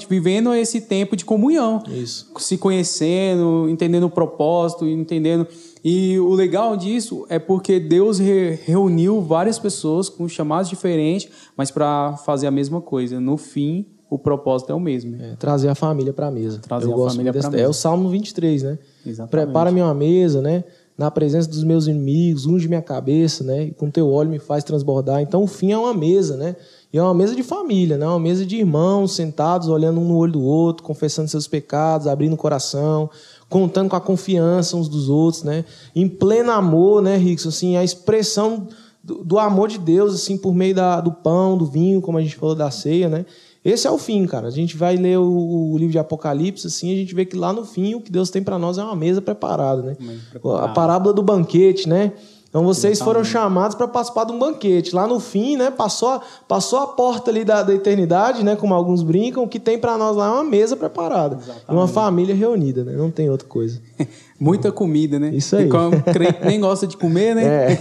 vivendo esse tempo de comunhão. Isso. Se conhecendo, entendendo o propósito, entendendo. E o legal disso é porque Deus reuniu várias pessoas com chamados diferentes, mas para fazer a mesma coisa. No fim, o propósito é o mesmo. Trazer a família para a mesa. Trazer a família para a mesa. É o Salmo 23, né? Exatamente. Prepara-me uma mesa, né? Na presença dos meus inimigos, unge minha cabeça, né? E com teu óleo me faz transbordar. Então, o fim é uma mesa, né? E é uma mesa de família, né? Uma mesa de irmãos sentados, olhando um no olho do outro, confessando seus pecados, abrindo o coração, contando com a confiança uns dos outros, né? Em pleno amor, né, Rickson? Assim, a expressão do amor de Deus, assim, por meio do pão, do vinho, como a gente falou da ceia, né? Esse é o fim, cara. A gente vai ler o livro de Apocalipse, assim, a gente vê que lá no fim o que Deus tem para nós é uma mesa preparada, né? A parábola do banquete, né? Então vocês foram chamados para participar de um banquete. Lá no fim, né, passou a porta ali da eternidade, né, como alguns brincam, o que tem para nós lá é uma mesa preparada. Exatamente. E uma família reunida, né? Não tem outra coisa. Muita comida, né? Isso aí. E como crente nem gosta de comer, né?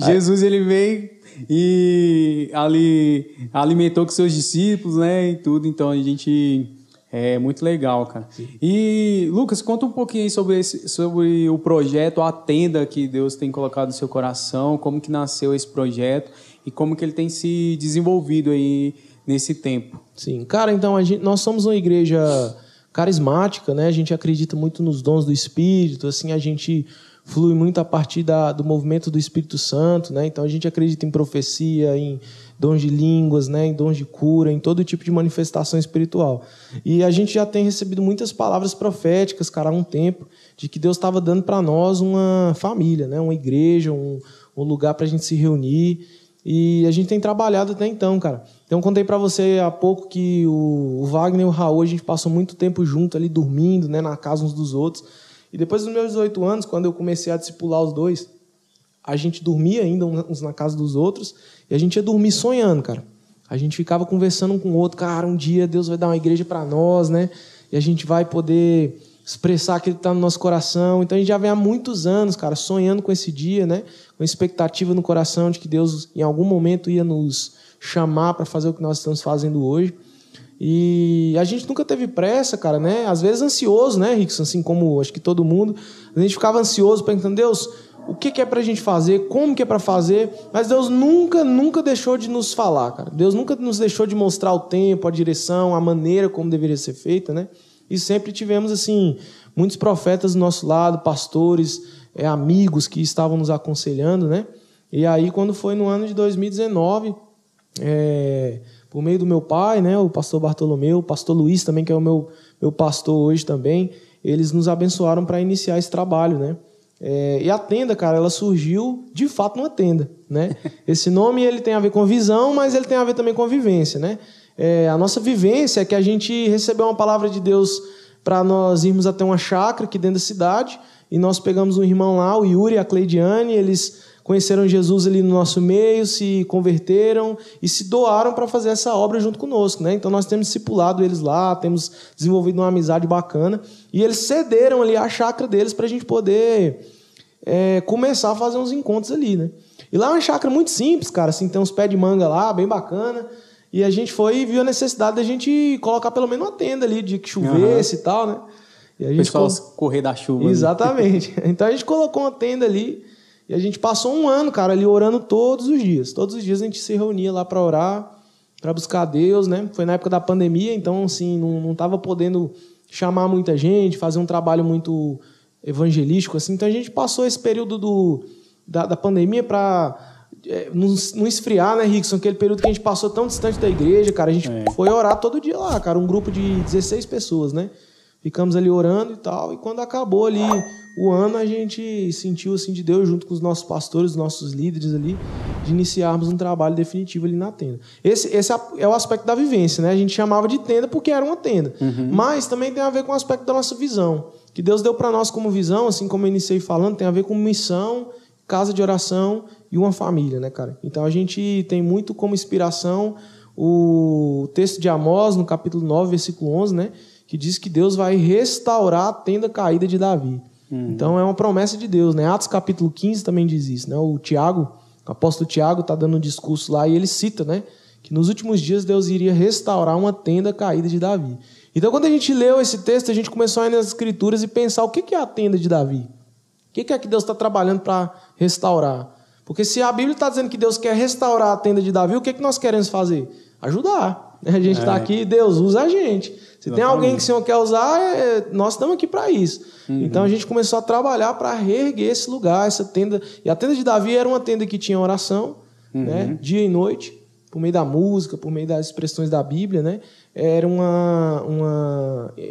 Jesus, ele veio e ali alimentou com seus discípulos, né, e tudo. Então a gente... É muito legal, cara. Sim. E, Lucas, conta um pouquinho aí sobre o projeto, a tenda que Deus tem colocado no seu coração, como que nasceu esse projeto e como que ele tem se desenvolvido aí nesse tempo. Sim, cara, então nós somos uma igreja carismática, né? A gente acredita muito nos dons do Espírito, assim, a gente flui muito a partir do movimento do Espírito Santo, né? Então a gente acredita em profecia, em dons de línguas, né? Em dons de cura, em todo tipo de manifestação espiritual. E a gente já tem recebido muitas palavras proféticas, cara, há um tempo, de que Deus estava dando para nós uma família, né? Uma igreja, um lugar para a gente se reunir. E a gente tem trabalhado até então, cara. Então, eu contei para você há pouco que o Wagner e o Raul, a gente passou muito tempo junto ali, dormindo, né? Na casa uns dos outros. E depois dos meus 18 anos, quando eu comecei a discipular os dois, a gente dormia ainda uns na casa dos outros e a gente ia dormir sonhando, cara. A gente ficava conversando um com o outro, cara, um dia Deus vai dar uma igreja para nós, né? E a gente vai poder expressar aquilo que está no nosso coração. Então a gente já vem há muitos anos, cara, sonhando com esse dia, né? Com expectativa no coração de que Deus em algum momento ia nos chamar para fazer o que nós estamos fazendo hoje. E a gente nunca teve pressa, cara, né? Às vezes ansioso, né, Rickson? Assim como acho que todo mundo. A gente ficava ansioso, perguntando, Deus, o que é pra gente fazer? Como que é pra fazer? Mas Deus nunca deixou de nos falar, cara. Deus nunca nos deixou de mostrar o tempo, a direção, a maneira como deveria ser feita, né? E sempre tivemos, assim, muitos profetas do nosso lado, pastores, amigos que estavam nos aconselhando, né? E aí, quando foi no ano de 2019... por meio do meu pai, né, o pastor Bartolomeu, o pastor Luiz também, que é o meu pastor hoje também, eles nos abençoaram para iniciar esse trabalho, né? E a tenda, cara, ela surgiu de fato numa tenda, né? Esse nome ele tem a ver com visão, mas ele tem a ver também com a vivência, né? A nossa vivência é que a gente recebeu uma palavra de Deus para nós irmos até uma chácara aqui dentro da cidade, e nós pegamos um irmão lá, o Yuri e a Cleidiane, eles conheceram Jesus ali no nosso meio, se converteram e se doaram para fazer essa obra junto conosco, né? Então nós temos discipulado eles lá, temos desenvolvido uma amizade bacana e eles cederam ali a chácara deles para a gente poder começar a fazer uns encontros ali, né? E lá é uma chácara muito simples, cara, assim, tem uns pés de manga lá, bem bacana, e a gente foi e viu a necessidade da gente colocar pelo menos uma tenda ali, de que chovesse e tal, né? E a gente pessoal correr da chuva. Exatamente. Então a gente colocou uma tenda ali. E a gente passou um ano, cara, ali orando todos os dias. Todos os dias a gente se reunia lá para orar, para buscar Deus, né? Foi na época da pandemia, então, assim, não estava podendo chamar muita gente, fazer um trabalho muito evangelístico, assim. Então, a gente passou esse período da pandemia para não esfriar, né, Rickson? Aquele período que a gente passou tão distante da igreja, cara. A gente foi orar todo dia lá, cara. Um grupo de 16 pessoas, né? ficamos ali orando e tal, e quando acabou ali o ano, a gente sentiu assim de Deus, junto com os nossos pastores, os nossos líderes ali, de iniciarmos um trabalho definitivo ali na tenda. Esse é o aspecto da vivência, né? A gente chamava de tenda porque era uma tenda, mas também tem a ver com o aspecto da nossa visão, que Deus deu para nós como visão, assim como eu iniciei falando, tem a ver com missão, casa de oração e uma família, né, cara? Então a gente tem muito como inspiração o texto de Amós, no capítulo 9, versículo 11, né? Que diz que Deus vai restaurar a tenda caída de Davi. Então é uma promessa de Deus, né? Atos capítulo 15 também diz isso, né? O apóstolo Tiago está dando um discurso lá e ele cita, né? Que nos últimos dias Deus iria restaurar uma tenda caída de Davi. Então quando a gente leu esse texto, a gente começou a ir nas escrituras e pensar o que é a tenda de Davi? O que é que Deus está trabalhando para restaurar? Porque se a Bíblia está dizendo que Deus quer restaurar a tenda de Davi, o que nós queremos fazer? Ajudar. A gente está aqui, Deus usa a gente. Se tem alguém que o Senhor quer usar, nós estamos aqui para isso. Então a gente começou a trabalhar para reerguer esse lugar, essa tenda. E a tenda de Davi era uma tenda que tinha oração, né, dia e noite, por meio da música, por meio das expressões da Bíblia, né? Era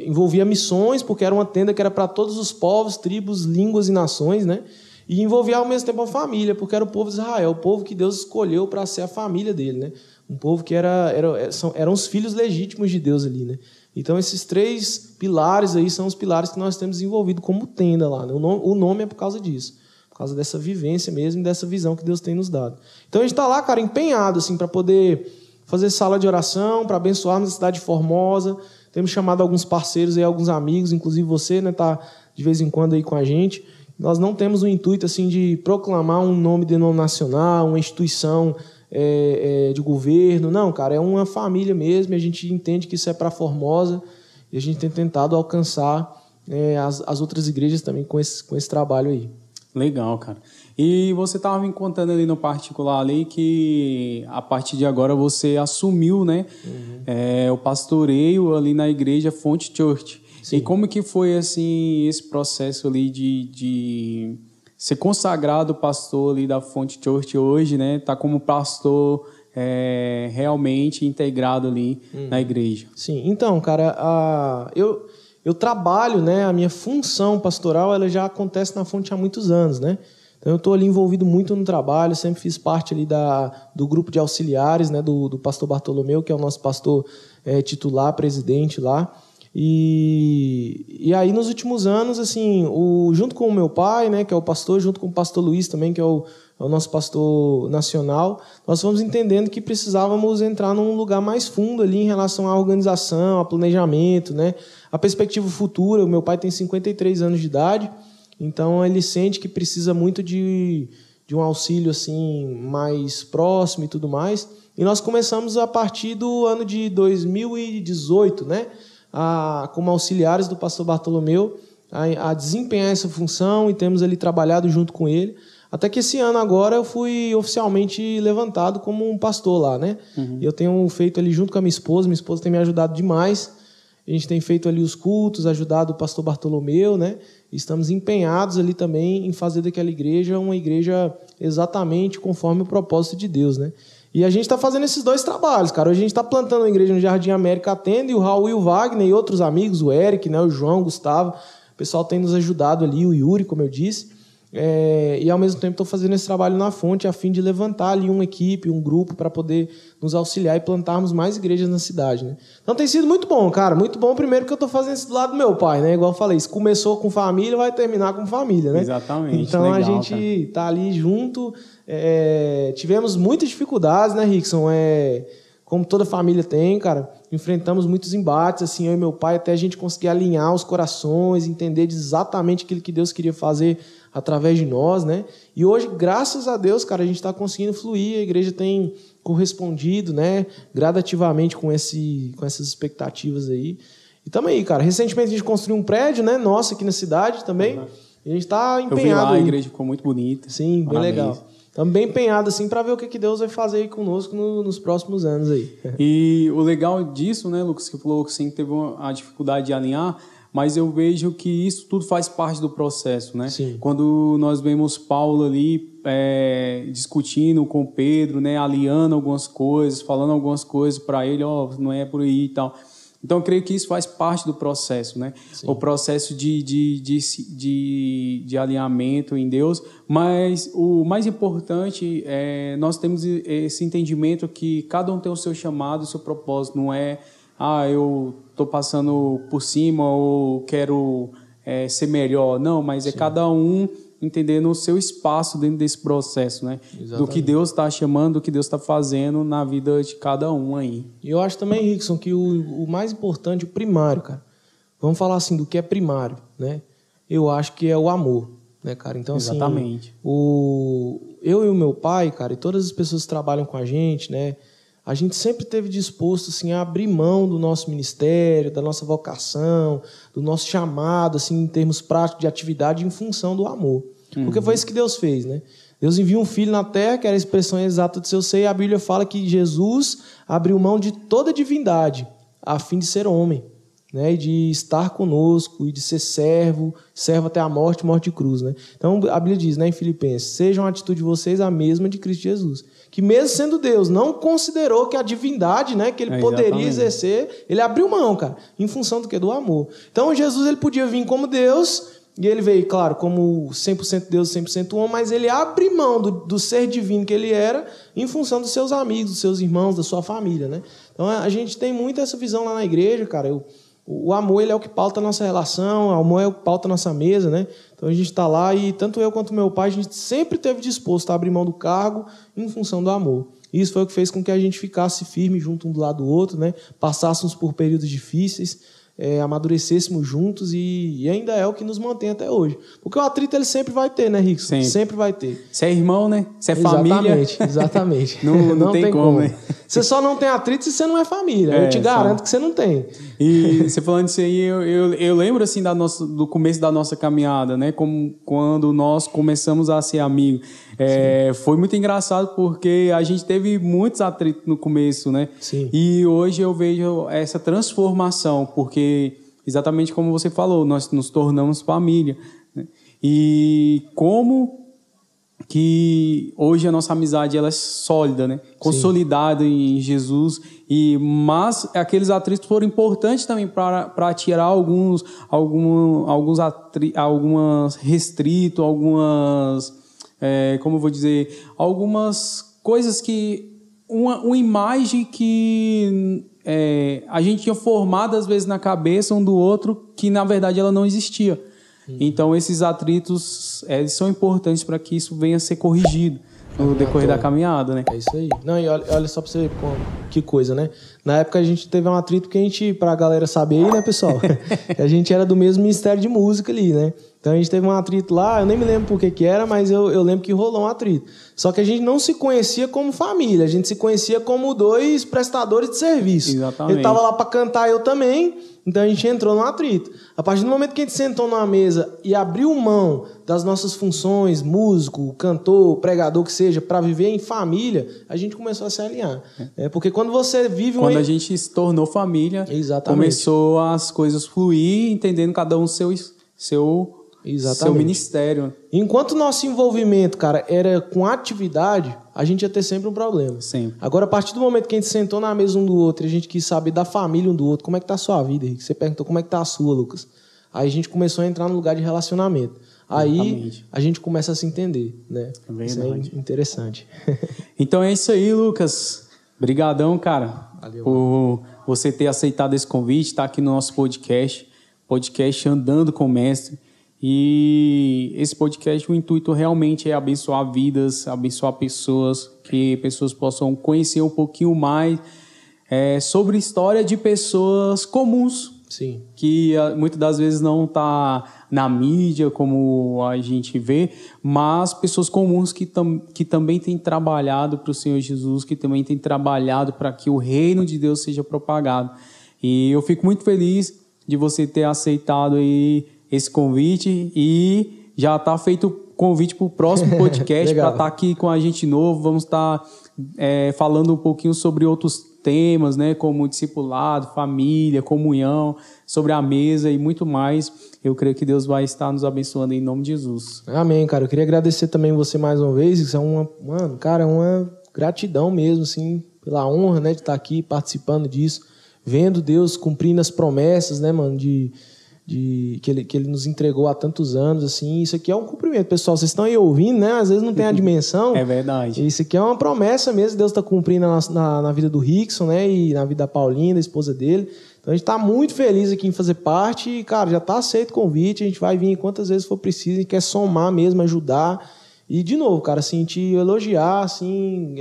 envolvia missões, porque era uma tenda que era para todos os povos, tribos, línguas e nações, né? E envolvia ao mesmo tempo a família, porque era o povo de Israel, o povo que Deus escolheu para ser a família dele, né? Um povo que eram os filhos legítimos de Deus ali, né? Então, esses 3 pilares aí são os pilares que nós temos desenvolvido como tenda lá, né? O nome é por causa disso, por causa dessa vivência mesmo, dessa visão que Deus tem nos dado. Então, a gente está lá, cara, empenhado assim, para poder fazer sala de oração, para abençoarmos a cidade de Formosa. Temos chamado alguns parceiros aí, alguns amigos, inclusive você, né? Tá de vez em quando aí com a gente. Nós não temos o intuito assim, de proclamar um nome denominacional, uma instituição de governo. Não, cara, é uma família mesmo, e a gente entende que isso é para Formosa, e a gente tem tentado alcançar as outras igrejas também com esse trabalho aí. Legal, cara. E você estava me contando ali no particular ali que a partir de agora você assumiu, né, o pastoreio ali na igreja Fonte Church. Sim. E como que foi assim esse processo ali de ser consagrado pastor ali da Fonte Church hoje, né? Tá como pastor realmente integrado ali na igreja. Sim, então, cara, eu trabalho, né? A minha função pastoral ela já acontece na Fonte há muitos anos, né? Então eu estou ali envolvido muito no trabalho, sempre fiz parte ali do grupo de auxiliares, né? Do pastor Bartolomeu, que é o nosso pastor titular, presidente lá. E aí, nos últimos anos, assim, junto com o meu pai, né, que é o pastor, junto com o pastor Luiz também, que é o nosso pastor nacional, nós fomos entendendo que precisávamos entrar num lugar mais fundo ali em relação à organização, a planejamento, né, a perspectiva futura. O meu pai tem 53 anos de idade, então ele sente que precisa muito de um auxílio assim, mais próximo e tudo mais. E nós começamos a partir do ano de 2018, né, como auxiliares do pastor Bartolomeu, a desempenhar essa função, e temos ali trabalhado junto com ele, até que esse ano agora eu fui oficialmente levantado como um pastor lá, né? Eu tenho feito ali junto com a minha esposa tem me ajudado demais, a gente tem feito ali os cultos, ajudado o pastor Bartolomeu, né? Estamos empenhados ali também em fazer daquela igreja uma igreja exatamente conforme o propósito de Deus, né? E a gente está fazendo esses 2 trabalhos, cara. Hoje a gente está plantando uma igreja no Jardim América Atenda, e o Raul e o Wagner e outros amigos, o Eric, né, o João, o Gustavo, o pessoal tem nos ajudado ali, o Yuri, como eu disse. E ao mesmo tempo estou fazendo esse trabalho na Fonte a fim de levantar ali uma equipe, um grupo para poder nos auxiliar e plantarmos mais igrejas na cidade, né? Então tem sido muito bom, cara, muito bom. Primeiro que eu estou fazendo isso do lado do meu pai, né? Igual eu falei, isso começou com família, vai terminar com família, né? Exatamente. Então legal, a gente está ali junto. Tivemos muitas dificuldades, né, Rickson? Como toda família tem, cara, enfrentamos muitos embates, assim, eu e meu pai, até a gente conseguir alinhar os corações, entender exatamente aquilo que Deus queria fazer através de nós, né? E hoje, graças a Deus, cara, a gente está conseguindo fluir, a igreja tem correspondido, né, gradativamente com essas expectativas aí. E estamos aí, cara. Recentemente a gente construiu um prédio, né, nosso aqui na cidade também. E a gente está empenhado. Eu vi lá, a igreja ficou muito bonita. Sim, bem legal. Estamos bem empenhados assim, para ver o que Deus vai fazer aí conosco nos próximos anos aí. E o legal disso, né, Lucas, que falou que sim, teve a dificuldade de alinhar, mas eu vejo que isso tudo faz parte do processo, né? Sim. Quando nós vemos Paulo ali discutindo com Pedro, né, alinhando algumas coisas, falando algumas coisas para ele, não é por aí e tal. Então, eu creio que isso faz parte do processo, né? Sim. O processo de alinhamento em Deus. Mas o mais importante é nós temos esse entendimento que cada um tem o seu chamado, o seu propósito. Não é, eu estou passando por cima ou quero ser melhor. Não, mas é Sim. cada um entendendo o seu espaço dentro desse processo, né? Exatamente. Do que Deus está chamando, do que Deus está fazendo na vida de cada um aí. E eu acho também, Rickson, que o mais importante, o primário, cara, vamos falar assim do que é primário, né? Eu acho que é o amor, né, cara? Então, exatamente. Assim, eu e o meu pai, cara, e todas as pessoas que trabalham com a gente, né? A gente sempre esteve disposto assim, a abrir mão do nosso ministério, da nossa vocação, do nosso chamado, assim, em termos práticos de atividade, em função do amor. Porque foi isso que Deus fez, né? Deus enviou um filho na terra, que era a expressão exata do seu ser, e a Bíblia fala que Jesus abriu mão de toda a divindade a fim de ser homem, né? E de estar conosco, e de ser servo até a morte de cruz, né? Então, a Bíblia diz, né, em Filipenses, sejam a atitude de vocês a mesma de Cristo Jesus, que mesmo sendo Deus, não considerou que a divindade, né, que ele poderia exercer, ele abriu mão, cara, em função do quê? Do amor. Então, Jesus, ele podia vir como Deus, e ele veio, claro, como 100% Deus, 100% homem, mas ele abre mão do ser divino que ele era em função dos seus amigos, dos seus irmãos, da sua família, né? Então, a gente tem muito essa visão lá na igreja, cara. O amor, ele é o que pauta a nossa relação, o amor é o que pauta a nossa mesa, né? Então a gente está lá e tanto eu quanto meu pai, a gente sempre esteve disposto a abrir mão do cargo em função do amor. Isso foi o que fez com que a gente ficasse firme junto um do lado do outro, né? Passássemos por períodos difíceis, amadurecêssemos juntos e ainda é o que nos mantém até hoje. Porque o atrito ele sempre vai ter, né, Rickson? Sempre vai ter. Você é irmão, né? Você é família. Exatamente. não tem como, né? Você só não tem atrito se você não é família. Eu te garanto que você não tem. E você falando isso aí, eu lembro assim do começo da nossa caminhada, né? Como quando nós começamos a ser amigos. Foi muito engraçado porque a gente teve muitos atritos no começo, né? Sim. E hoje eu vejo essa transformação, porque exatamente como você falou, nós nos tornamos família, né? E como que hoje a nossa amizade ela é sólida, né? Consolidada em Jesus. Mas aqueles atritos foram importantes também para tirar alguns restritos, como eu vou dizer, algumas coisas que uma imagem que a gente tinha formado às vezes na cabeça um do outro que na verdade ela não existia. Então esses atritos eles são importantes para que isso venha a ser corrigido no decorrer da caminhada, né? É isso aí. Não, e olha só pra você ver que coisa, né? Na época a gente teve um atrito que a gente, pra galera saber aí, né, pessoal? A gente era do mesmo Ministério de Música ali, né? Então a gente teve um atrito lá, eu nem me lembro por que era, mas eu lembro que rolou um atrito. Só que a gente não se conhecia como família, a gente se conhecia como dois prestadores de serviço. Exatamente. Ele tava lá pra cantar, eu também, então a gente entrou no atrito. A partir do momento que a gente sentou numa mesa e abriu mão das nossas funções, músico, cantor, pregador, que seja, para viver em família, a gente começou a se alinhar. Porque quando você vive... Quando a gente se tornou família, começou as coisas fluir, entendendo cada um seu ministério. Enquanto o nosso envolvimento, cara, era com atividade, a gente ia ter sempre um problema. Sempre. Agora, a partir do momento que a gente sentou na mesa um do outro e a gente quis saber da família um do outro, como é que tá a sua vida, Henrique? Você perguntou como é que tá a sua, Lucas. Aí a gente começou a entrar no lugar de relacionamento. Aí a gente começa a se entender, né? Isso é interessante. Então é isso aí, Lucas. Brigadão, cara. Valeu, por você ter aceitado esse convite, estar aqui no nosso podcast Andando com o Mestre. E esse podcast, o intuito realmente é abençoar vidas, abençoar pessoas, que pessoas possam conhecer um pouquinho mais sobre a história de pessoas comuns. Sim. Que muitas das vezes não está na mídia como a gente vê, mas pessoas comuns que também têm trabalhado para o Senhor Jesus, que também têm trabalhado para que o reino de Deus seja propagado. E eu fico muito feliz de você ter aceitado aí esse convite e já está feito o convite para o próximo podcast para estar aqui com a gente de novo. Vamos estar falando um pouquinho sobre outros temas, né, como discipulado, família, comunhão, sobre a mesa e muito mais. Eu creio que Deus vai estar nos abençoando em nome de Jesus. Amém, cara. Eu queria agradecer também você mais uma vez. Isso é uma gratidão mesmo, assim, pela honra, né, de estar aqui participando disso. vendo Deus cumprindo as promessas, né, mano, que ele nos entregou há tantos anos, assim. Isso aqui é um cumprimento. Pessoal, vocês estão aí ouvindo, né? Às vezes não tem a dimensão. É verdade. Isso aqui é uma promessa mesmo. Deus está cumprindo na vida do Rickson, né? E na vida da Paulinha, da esposa dele. Então a gente está muito feliz aqui em fazer parte. E, cara, já está aceito o convite. A gente vai vir quantas vezes for preciso. A gente quer somar mesmo, ajudar. E, de novo, cara, assim, te elogiar, assim,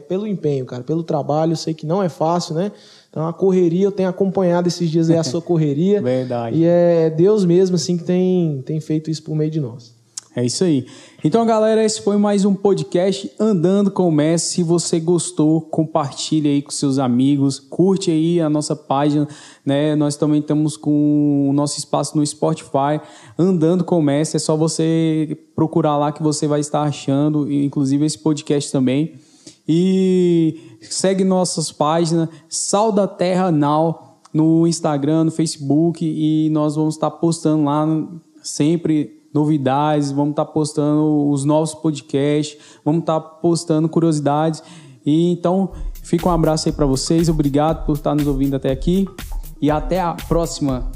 pelo empenho, cara, pelo trabalho. Eu sei que não é fácil, né? Então, a correria, eu tenho acompanhado esses dias aí a sua correria. Verdade. E é Deus mesmo, assim, que tem feito isso por meio de nós. É isso aí. Então, galera, esse foi mais um podcast Andando com o Mestre. Se você gostou, compartilha aí com seus amigos, curte aí a nossa página, né? Nós também estamos com o nosso espaço no Spotify, Andando com o Mestre. É só você procurar lá que você vai estar achando, inclusive esse podcast também. E segue nossas páginas, Sal da Terra Now, no Instagram, no Facebook, e nós vamos estar postando lá sempre novidades, vamos estar postando os novos podcasts, vamos estar postando curiosidades. E então, fica um abraço aí para vocês, obrigado por estar nos ouvindo até aqui e até a próxima.